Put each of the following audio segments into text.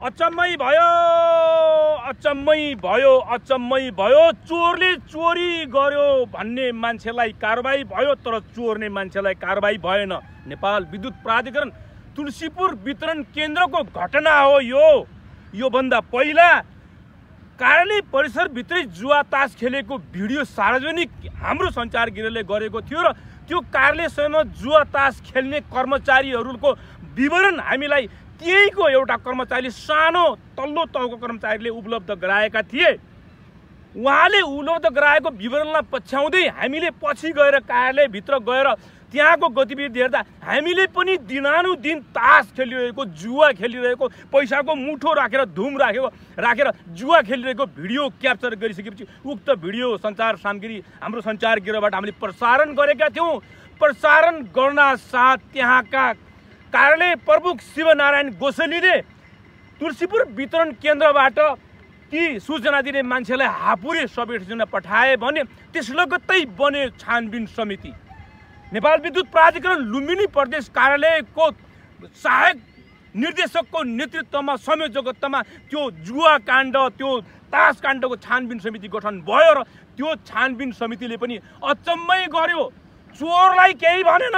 अचम्मै भयो। चोरले चोरी गर्यो भन्ने मान्छेलाई कारबाही भयो, तर चोर्ने मान्छेलाई कारबाही भएन। नेपाल विद्युत प्राधिकरण तुलसीपुर वितरण केन्द्रको घटना हो यो भन्दा पहिला कार्यालय परिसर भित्रै जुवा तास खेलेको भिडियो सार्वजनिक हाम्रो सञ्चार गृहले गरेको थियो र त्यो कार्यालयसँग जुवा तास खेल्ने कर्मचारीहरूको विवरण हामीलाई त्यहीको एउटा कर्मचारीले, सानो तल्लो तहको कर्मचारीले उपलब्ध गराएका थिए। उहाँले उपलब्ध गराएको विवरणलाई पछ्याउँदै हामीले पछि गएर कार्यालयभित्र गएर त्यहाँको गतिविधि हेर्दा हामीले पनि दिनानुदिन तास खेलिरहेको, जुवा खेलिरहेको, पैसाको मुठो राखेर धुम राखेर जुवा खेलिरहेको भिडियो क्याप्चर गरिसकेपछि उक्त भिडियो सञ्चार सामग्री हाम्रो सञ्चार गृहबाट हामीले प्रसारण गरेका थियौँ। प्रसारण गर्न साथ त्यहाँका कार्यालय प्रमुख शिवनारायण गोसलीले तुलसीपुर वितरण केन्द्रबाट ती सूचना दिने मान्छेलाई हापुरे सबै सूचना पठाए भने त्यस लगत्तै बने छानबिन समिति। नेपाल विद्युत प्राधिकरण लुम्बिनी प्रदेश कार्यालयको सहायक निर्देशकको नेतृत्वमा संयोजकत्वमा त्यो जुवा काण्ड, त्यो तास काण्डको छानबिन समिति गठन भयो र त्यो छानबिन समितिले पनि अचम्मै गर्यो। चोरलाई केही भनेन,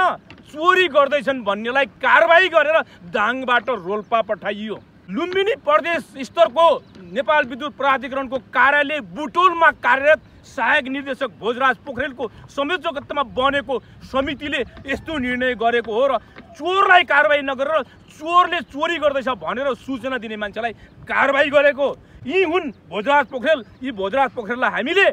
चोरी गर्दैछन् भन्नेलाई कारबाही गरेर दाङबाट रोल्पा पठाइयो। लुम्बिनी प्रदेश स्तरको नेपाल विद्युत प्राधिकरणको कार्यालय बुटोलमा कार्यरत सहायक निर्देशक भोजराज पोखरेलको संयोजकत्वमा बनेको समितिले यस्तो निर्णय गरेको हो र चोरलाई कारबाही नगरेर चोरले चोरी गर्दैछ भनेर सूचना दिने मान्छेलाई कारबाही गरेको यी हुन् भोजराज पोखरेल। यी भोजराज पोखरेललाई हामीले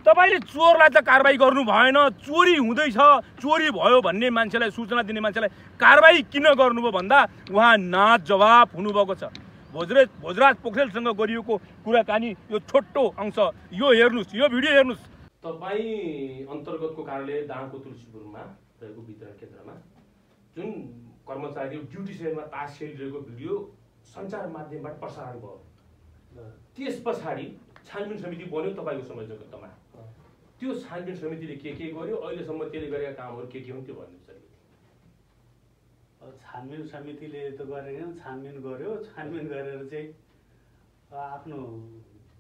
तपाईले चोरलाई त कारबाही गर्नु भएन, चोरी हुँदैछ, चोरी भयो भन्ने मान्छेलाई, सूचना दिने मान्छेलाई कारबाही किन गर्नुभयो भन्दा उहाँ नाच जवाफ हुनुभएको छ। भोजराज पोखरेलसँग गरिएको कुराकानी यो छोटो अंश यो हेर्नुस्, यो भिडियो हेर्नुस्। तपाई अन्तर्गतको कार्यालय दाङको तुलसीपुरमा रहेको वितरण केन्द्रमा जुन कर्मचारी ड्युटी सेलमा तास खेलिरहेको भिडियो सञ्चार माध्यमबाट प्रसारण भयो, त्यस पछाडि छानबिन समिति बन्यो तपाईको संयोजकत्वमा। त्यो छानबिन समितिले के गर्यो, अहिलेसम्म त्यसले गरेका कामहरू के हुन् त्यो भन्नुहुन्छ? छानबिन समितिले त गरेन, छानबिन गर्यो। छानबिन गरेर चाहिँ आफ्नो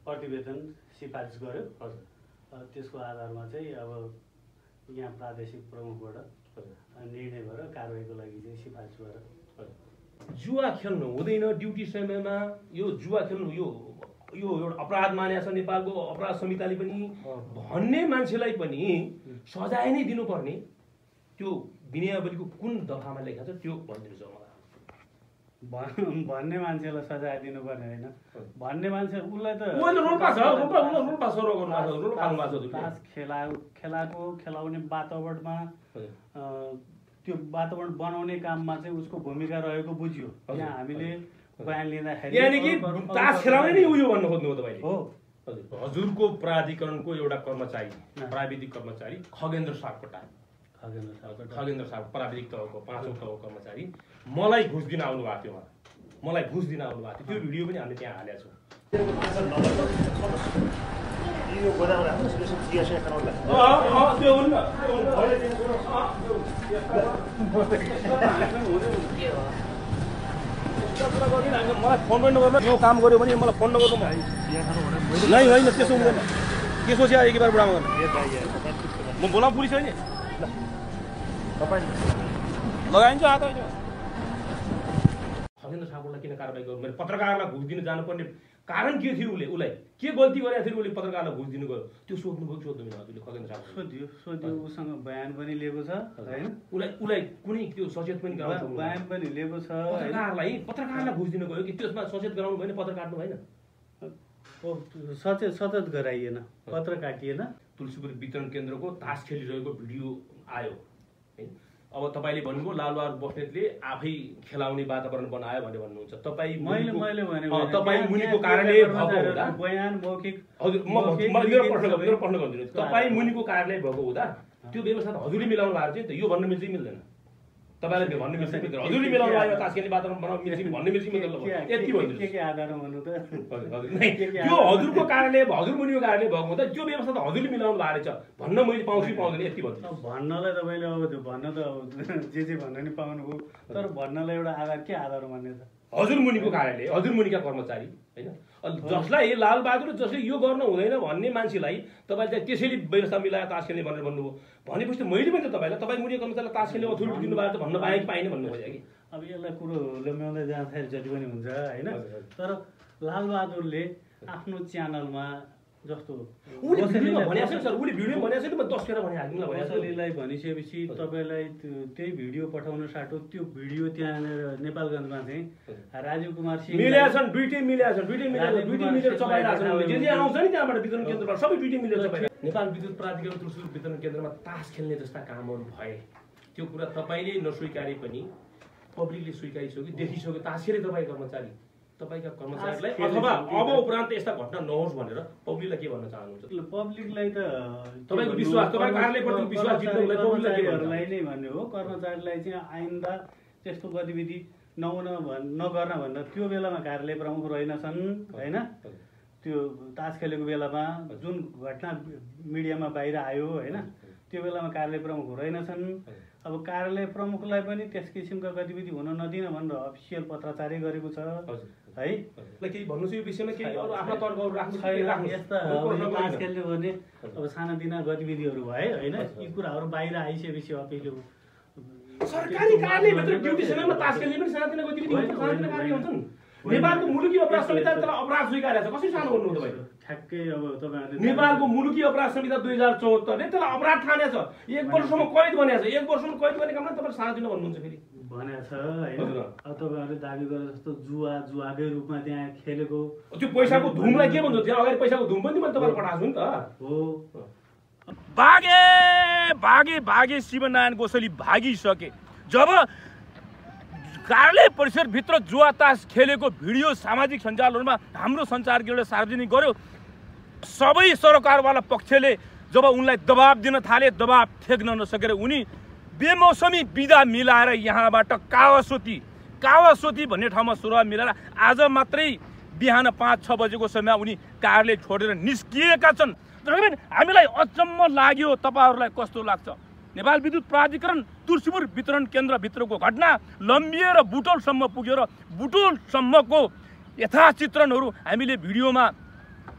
प्रतिवेदन सिफारिस गर्यो। त्यसको आधारमा चाहिँ अब यहाँ प्रादेशिक प्रमुखबाट निर्णय भएर कारबाहीको लागि चाहिँ सिफारिस गरेर जुवा खेल्नु हुँदैन ड्युटी समयमा। यो जुवा खेल्नु यो एउटा अपराध मानेको छ नेपालको अपराध संहिताले पनि। भन्ने मान्छेलाई पनि सजाय नै दिनुपर्ने त्यो विनयावलीको कुन दफामा लेखा छ त्यो भनिदिनुहोस् मलाई। भन्ने मान्छेलाई सजाय दिनुपर्ने होइन, भन्ने मान्छे उसलाई त तास खेलाको खेलाउने वातावरणमा त्यो वातावरण बनाउने काममा चाहिँ उसको भूमिका रहेको बुझ्यो। यहाँ हामीले बयान लिँदाखेरि यानी कि तास खेलाउने नै उयो भन्नु खोज्नु हो तपाईले? हो। हजुरको प्राधिकरणको एउटा कर्मचारी, प्राविधिक कर्मचारी खगेन्द्र सापकोटा, खगेन्द्र साहब प्राविधिक तहको 5औं तहको कर्मचारी मलाई घुस दिन आउनु भएको थियो। मलाई घुस दिन आउनु भएको थियो। त्यो भिडियो पनि हामीले त्यहाँ हालेका छौँ। मलाई फोन पनि नगर्नु, यो काम गर्यो भने मलाई फोन नगर्नु। नै होइन, त्यसो हुँदैन। के सोचे एक बार बुढामा गर्नु म बोला पुलिस होइन लगाइन्छ हात होइन। खगेन्द्र सापकोटालाई किन कारबाही गर्नु? मैले पत्रकारलाई घुस दिन जानुपर्ने कारण के थियो? उसलाई के गल्ती गरेको थियो? उसले पत्रकारलाई घुस दिनु गयो त्यो सोध्नुभयो कि सोध्नु हजुरले? खगेन्द्र सापकोटा सोध्यो, उसँग बयान पनि लिएको छ हैन? उसलाई कुनै त्यो सचेत पनि गराउँछ, बयान पनि लिएको छ। पत्रकारलाई घुस दिनु गयो कि त्यसमा सचेत गराउनु भएन? पत्र काट्नु भएन? सचेत गराइएन, पत्र काटिएन। तुलसीपुर वितरण केन्द्रको तास खेलिरहेको भिडियो आयो। अब तपाईले भन्नुभयो लालबहादुर बस्नेतले आफै खेलाउने वातावरण बनायो भनेर भन्नुहुन्छ। तपाईँ मैले भने तपाईँ मुनिको कार्यालय भएको हुँदा बयान मौखिक हजुर मेरो प्रश्न गरिदिनुहोस्। तपाईँ मुनिको कार्यालय भएको हुँदा त्यो व्यवस्था त हजुरले मिलाउनु भएको थियो त? यो भन्न मिल्छ कि मिल्दैन? तपाईले भन्नु मिल्छ कि मिल्दैन? हजुरले मिलाउनु भयो तास खेल्ने वातावरण बनाउनु मिल्छ भन्नु मिल्छ कि मिल्दैन? यति भन्नु के आधारमा भन्नु त? यो हजुरको कार्यालय, हजुर मुनिको कार्यालय भएको हुँदा त्यो व्यवस्था त हजुरले मिलाउनु भएको रहेछ भन्न मैले पाउँछु कि पाउँदैन? यति भन्नु। भन्नलाई तपाईँले अब त्यो भन्न त जे भन्न नि पाउनुभयो, तर भन्नलाई एउटा आधार के आधार मान्ने त? हजुरमुनिको कार्यालय, हजुरमुनिका कर्मचारी हैन, जसलाई लालबहादुर जसले यो गर्न हुँदैन भन्ने मान्छेलाई तपाईँले त्यसैले व्यवस्था मिलाएर तास खेल्ने भनेर भन्नुभयो। भनेपछि मैले पनि त तपाईँ मुनि कर्मचारीलाई तास खेल्ने अथोरिटी दिनुभएको त भन्न पाएँ कि पाइनँ भन्नु खोजेँ कि। अब यसलाई कुरो ल्याउँदै जाँदाखेरि जति पनि हुन्छ होइन, तर लालबहादुरले आफ्नो च्यानलमा जस्तो कोसलीलाई भनिसकेपछि तपाईँलाई त्यही भिडियो पठाउन साटो त्यो भिडियो त्यहाँनिर नेपालगञ्जमा चाहिँ राजीव कुमार सिंह दुईटै मिलेर चपाइरहेको छ, जे आउँछ नि त्यहाँबाट वितरण केन्द्रबाट सबै दुईटै मिलेर चपाइ। नेपाल विद्युत प्राधिकरण तुलसीपुर वितरण केन्द्रमा तास खेल्ने जस्ता कामहरू भए त्यो कुरा तपाईँले नस्वीकारे पनि पब्लिकले स्वीकारिसक्यो, देखिसक्यो। तास खेले तपाईँका कर्मचारीलाई अथवा अब उपरान्त यस्ता घटना नहोस् भनेर पब्लिकलाई के भन्न चाहनुहुन्छ? पब्लिकलाई त तपाईँको विश्वास, तपाईँको कार्यालयप्रति विश्वास जित्नुलाई कर्मचारीहरूलाई नै भन्ने हो। कर्मचारीलाई चाहिँ आइन्दा त्यस्तो गतिविधि नगर्न भनेर त्यो बेलामा कार्यालय प्रमुख रहेनछन् होइन, त्यो तास खेलेको बेलामा जुन घटना मिडियामा बाहिर आयो होइन, त्यो बेलामा कार्यालय प्रमुख रहेनछन्। अब कार्यालय प्रमुखलाई पनि त्यस किसिमका गतिविधि हुन नदिन भनेर अफिसियल पत्राचारै गरेको छ है। केही भन्नुहोस् यो विषयमा, केही अरू आफ्ना तर्कहरू राख्नु छैन। यस्ता तास खेल्ने भने अब सानातिना गतिविधिहरू भए होइन, यी कुराहरू बाहिर आइसकेपछि अफिसले सरकारी कार्यालयभित्र ड्युटी समयमा तास खेल्ने पनि सानातिना गतिविधि हुन्छ, सानातिना कार्य हुन्छन्। नेपालको मुलुकी अपराध संहिता त्यसलाई अपराध स्वीकारेको छ, कसरी सानो गर्नु तपाईँ? ठ्याक्कै अब तपाईँहरूले नेपालको मुलुकी अपराध संहिता 2074ले त्यसलाई अपराध ठानेछ, 1 वर्षसम्म कैद बनेको छ। 1 वर्षसम्म कैद गर्ने काममा तपाईँ सानोतिनो भन्नुहुन्छ फेरि भनेको छ होइन। अब तपाईँहरूले दाबी गरे जस्तो जुवाकै रूपमा त्यहाँ खेलेको त्यो पैसाको धुमलाई के भन्छ? त्यहाँ अगाडि पैसाको धुम पनि मैले तपाईँलाई पठाएको छु नि त। हो भागे शिवनारायण गोसली भागिसके। जब कार्यालय परिसरभित्र जुवा तास खेलेको भिडियो सामाजिक सञ्जालहरूमा हाम्रो सञ्चारले सार्वजनिक गर्यो, सबै सरकारवाला पक्षले जब उनलाई दबाब दिन थाले, दबाब थेक्न नसकेर उनी बेमौसमी बिदा मिलाएर यहाँबाट कावासोती भन्ने ठाउँमा सुरुवात मिलाएर आज मात्रै बिहान 5-6 बजेको समयमा उनी कार्यालय छोडेर निस्किएका छन्। तर हामीलाई अचम्म लाग्यो, तपाईँहरूलाई कस्तो लाग्छ? नेपाल विद्युत प्राधिकरण तुलसीपुर वितरण केन्द्रभित्रको घटना लम्बिएर बुटोलसम्म पुग्यो र बुटोलसम्मको यथाचित्रणहरू हामीले भिडियोमा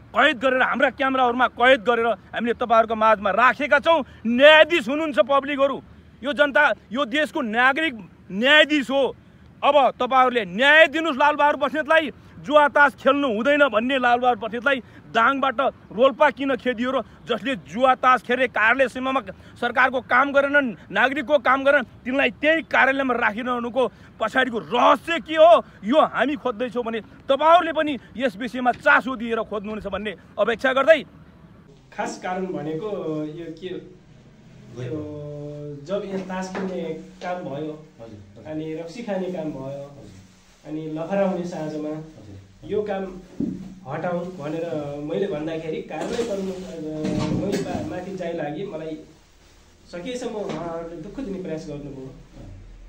कैद गरेर हाम्रा क्यामेराहरूमा कैद गरेर हामीले तपाईँहरूको माझमा राखेका छौँ। न्यायाधीश हुनुहुन्छ पब्लिकहरू, यो जनता यो देशको नागरिक न्यायाधीश हो। अब तपाईँहरूले न्याय दिनुहोस् लालबहादुर बस्नेतलाई। जुवा तास खेल्नु हुँदैन भन्ने लालबहादुर बस्नेतलाई दाङबाट रोल्पा किन खेदियो र जसले जुवा तास खेले कार्यालय सीमामा सरकारको काम गरेनन्, नागरिकको काम गरेनन्, तिनलाई त्यही कार्यालयमा राखिरहनुको पछाडिको रहस्य के हो यो हामी खोज्दैछौँ भने तपाईँहरूले पनि यस विषयमा चासो दिएर खोज्नुहुनेछ भन्ने अपेक्षा गर्दै खास कारण भनेको यो के जब यहाँ तास खेल्ने काम भयो अनि रक्सी खाने काम भयो अनि लफरा हुने साँझमा यो काम हटाउँ भनेर मैले भन्दाखेरि कार्यालय मैले माथि जाइ लागि मलाई सकेसम्म उहाँहरूले दुःख दिने प्रयास गर्नुभयो।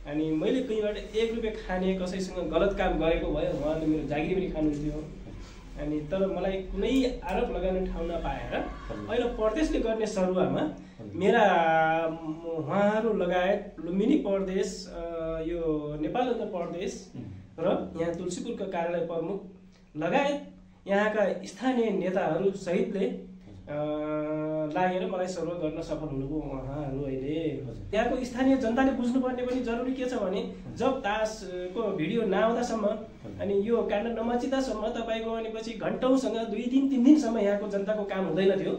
अनि मैले कहीँबाट 1 रुपियाँ खाने कसैसँग गलत काम गरेको भए उहाँले मेरो जागिरी पनि खानुहुन्थ्यो। अनि तर मलाई कुनै आरोप लगाउने ठाउँ नपाएर अहिले प्रदेशले गर्ने सरुवामा मेरा उहाँहरू लगायत लुम्बिनी प्रदेश, यो नेपाल प्रदेश र यहाँ तुलसीपुरको कार्यालय प्रमुख लगायत यहाँका स्थानीय नेताहरू सहितले लागेर मलाई सरुवा गर्न सफल हुनुभयो उहाँहरू। अहिले त्यहाँको स्थानीय जनताले बुझ्नुपर्ने पनि जरुरी के छ भने जब तासको भिडियो नआउँदासम्म अनि यो काण्ड नमचिँदासम्म तपाईँको भनेपछि घन्टौँसँग 2 दिन 3 दिनसम्म यहाँको जनताको काम हुँदैन थियो।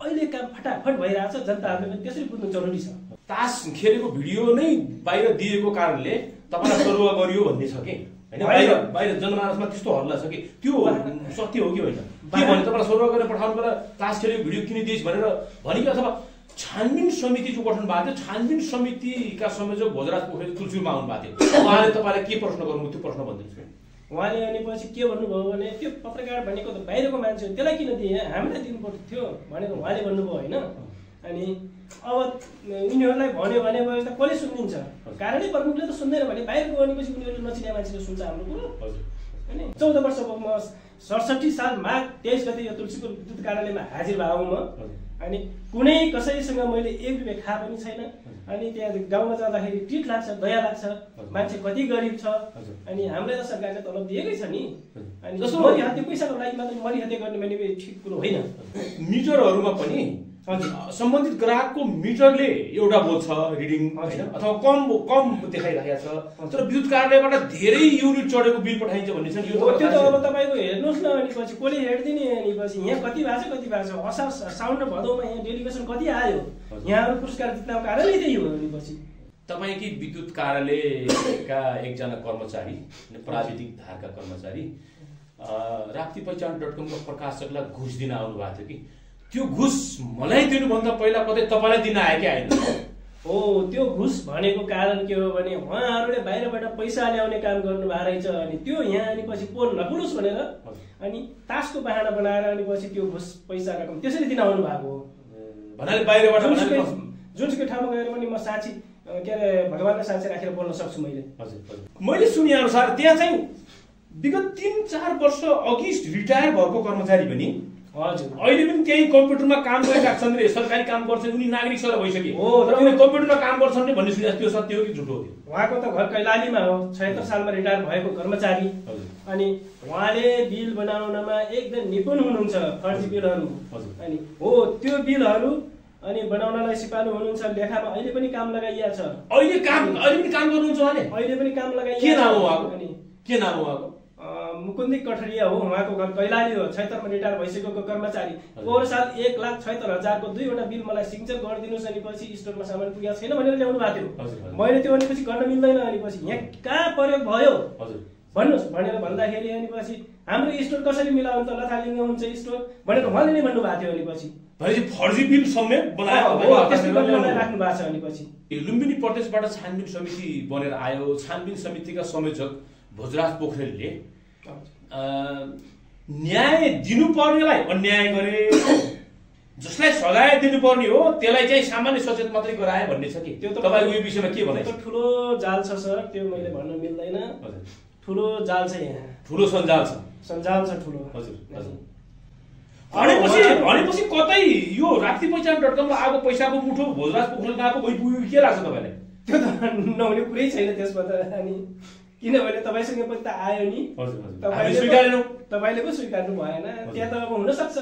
अहिले काम फटाफट भइरहेछ, जनताहरूले पनि त्यसरी बुझ्नु जरुरी छ। तास खेलेको भिडियो नै बाहिर दिएको कारणले तपाईँलाई सरुवा गरियो भन्ने छ कि होइन? बाहिर जनमानसमा त्यस्तो हल्ला छ कि त्यो सत्य हो कि होइन? के भने तपाईँलाई सरुवा गरेर पठाउनु बेला तास खेलेको भिडियो किनिदिएस् भनेर भनेको, अथवा छानबिन समिति जो गठन भएको थियो छानबिन समितिका संयोजक भोजराज पोखरेल तुलसीपुरमा आउनु भएको थियो, उहाँले तपाईँलाई के प्रश्न गर्नुभयो त्यो प्रश्न भनिदिनुहोस्। उहाँले अनि पछि के भन्नुभयो भने त्यो पत्रकार भनेको त बाहिरको मान्छे हो, त्यसलाई किन दिए, हामीलाई दिनु पर्ने थियो भनेर उहाँले भन्नुभयो होइन। अनि अब उनीहरूलाई भन्यो भने त कसले सुनिदिन्छ? कार्यालय प्रमुखले त सुन्दैन भने बाहिर गयो भनेपछि उनीहरूले नचिने मान्छेले सुन्छ हाम्रो कुरो होइन। 14 वर्षको म 67 साल माघ 23 गते यो तुलसीपुर विद्युत कार्यालयमा हाजिर भएको म अनि कुनै कसैसँग मैले 1 रुपैयाँ खा पनि छैन। अनि त्यहाँ गाउँमा जाँदाखेरि टिट लाग्छ, दया लाग्छ, मान्छे कति गरिब छ। अनि हामीलाई त सरकारले तलब दिएकै छ नि। अनि मरिहत्ते पैसाको लागि मात्रै मरिहत्ते गर्ने भने ठिक कुरो होइन। मिटरहरूमा पनि सम्बन्धित ग्राहकको मिटरले एउटा बोल्छ रिडिङ होइन, अथवा कम देखाइरहेको छ, तर विद्युत कार्यालयबाट धेरै युनिट चढेको बिल पठाइन्छ भन्ने छ। त्यो त अब तपाईँको हेर्नुहोस् न, अनि पछि कसले हेरिदिने, अनि पछि यहाँ कति भएको छ असार साउन र भदौमा यहाँ डेलिगेसन कति आयो, यहाँहरू पुरस्कार जित्नको कारणै त्यही हो। अनि पछि तपाईँकै विद्युत कार्यालयका एकजना कर्मचारी, प्राविधिक धारका कर्मचारी राप्तीपहिचान.com को प्रकाशकलाई घुस दिन आउनु भएको थियो कि त्यो घुस मलाई दिनुभन्दा पहिला कतै तपाईँलाई दिन आयो कि आएन? हो, त्यो घुस भनेको कारण के हो भने उहाँहरूले बाहिरबाट पैसा ल्याउने काम गर्नु भएको रहेछ। अनि त्यो यहाँ अनि पछि पोल नखुलोस् भनेर अनि तासको बहाना बनाएर अनि पछि त्यो घुस पैसा रकम त्यसरी दिन आउनु भएको हो। भन्नाले बाहिरबाट जुनसुकै ठाउँमा गएर पनि म साँच्ची के अरे भगवान्लाई साँच्ची राखेर बोल्न सक्छु मैले। मैले सुने अनुसार त्यहाँ चाहिँ विगत 3-4 वर्ष अघि रिटायर भएको कर्मचारी पनि हजुर अहिले पनि त्यही कम्प्युटरमा काम गरिरहेका छन् रे, सरकारी काम गर्छन्, उनी नागरिक सर भइसके हो, तर उनी कम्प्युटरमा काम गर्छन् भन्ने सुने। त्यो सत्य हो कि झुटो हो? उहाँको त घर कैलालीमा हो, 76 सालमा रिटायर भएको कर्मचारी। अनि उहाँले बिल बनाउनमा एकदम निपुण हुनुहुन्छ, फर्जी बिलहरू। अनि हो त्यो बिलहरू अनि बनाउनलाई सिपालु हुनुहुन्छ, लेखामा अहिले पनि काम लगाइया छ। अहिले पनि काम गर्नुहुन्छ उहाँले? अहिले पनि काम लगाइया। के नाम हो उहाँको? अनि के नाम हो उहाँको? मुकुन्दी कठरिया हो, उहाँको घर कैलाली हो, 76 मा रिटायर भइसकेको कर्मचारी। पोहोर साल 1,76,000 को 2 वटा बिल मलाई सिग्नेचर गरिदिनुहोस् अनि पछि स्टोरमा सामान पुगेको छैन भनेर ल्याउनु भएको थियो। मैले त्यो भनेपछि गर्न मिल्दैन, अनि पछि यहाँ कहाँ प्रयोग भयो भन्नुहोस् भनेर भन्दाखेरि अनि पछि हाम्रो स्टोर कसरी मिलाउनु त, लथालिङ्ग हुन्छ स्टोर भनेर उहाँले नै भन्नुभएको थियो। अनि पछि फर्जी बिल समेत बनाएर राख्नु भएको छ। अनि पछि लुम्बिनी प्रदेशबाट छानबिन समिति बनेर आयो। छानबिन समितिका संयोजक भोजराज पोखरेलले न्याय दिनुपर्नेलाई अन्याय गरे, जसलाई सजाय दिनुपर्ने हो त्यसलाई चाहिँ सामान्य सचेत मात्रै गराए भन्ने छ कि? त्यो त तपाईको यो विषयमा के भनाइ? त्यो ठुलो जाल छ सर, त्यो मैले भन्न मिल्दैन। ठुलो जाल छ, यहाँ ठुलो सञ्जाल छ, ठुलो। हजुर भनेपछि कतै यो राप्तीपहिचान.com मा आएको पैसाको मुठो भोजराज पोखरेलमा आएको गइपुग्यो के लाग्छ तपाईँलाई? त्यो त नहुने कुरै छैन त्यसमा त। अनि किनभने तपाईँसँग पनि त आयो नि, तपाईँले पो स्वीकार्नु भएन। त्यहाँ त अब हुनसक्छ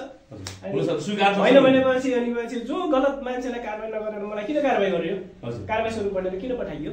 होइन भनेपछि अनि जो गलत मान्छेलाई कारवाही नगरेर मलाई किन कारवाही गर्यो? कारवाही सुरु गरेर किन पठाइयो?